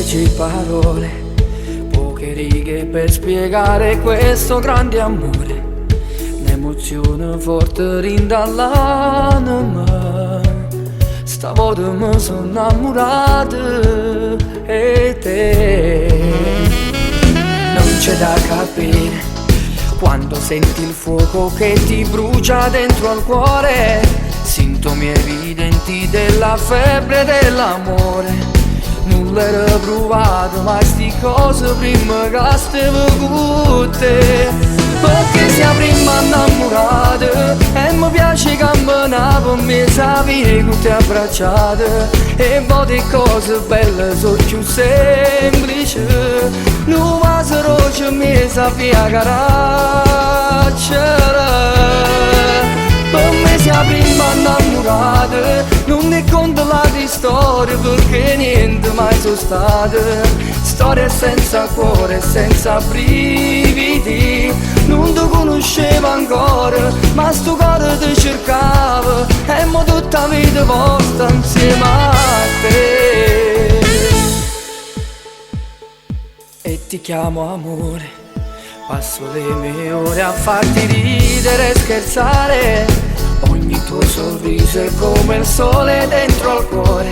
10 parole, poche righe per spiegare questo grande amore. Un'emozione forte rindall'anima, stavolta mi sono innamorato e te. Non c'è da capire quando senti il fuoco che ti brucia dentro al cuore, sintomi evidenti della febbre dell'amore. Nulla era provato, ma sti cose prima che stavo con te. Perché siamo prima innamorati e mi piace camminare per me, sapevi che ti abbracciate. E poi cose belle sono più semplici, non vaso roce mi sapeva caracciare. Per me siamo prima innamorati, non ne conto la di storia perché niente mai sono state. Storie senza cuore, senza brividi, non ti conoscevo ancora, ma sto cuore ti cercava e mo tutta vita vostra insieme a te. E ti chiamo amore, passo le mie ore a farti ridere e scherzare. Ogni tuo sorriso è come il sole dentro al cuore.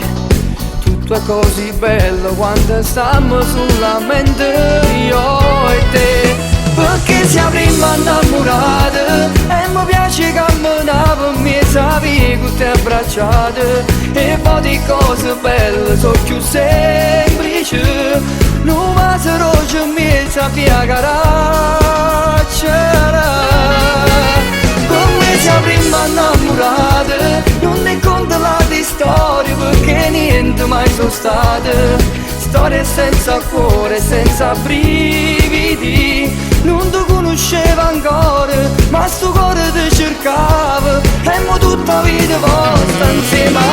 Tutto è così bello quando stiamo sulla mente io e te. Perché siamo prima innamorati e mi piace camminare per me, sapevi che ti abbracciate. E poi di cose belle sono più semplici, non vaso roce mi sapeva caracciare. Come siamo prima innamorati, non ne conto la di storia perché niente mai sono state. Storie senza cuore, senza brividi, non ti conoscevo ancora, ma sto cuore ti cercava e mo tutta vita vostra insieme a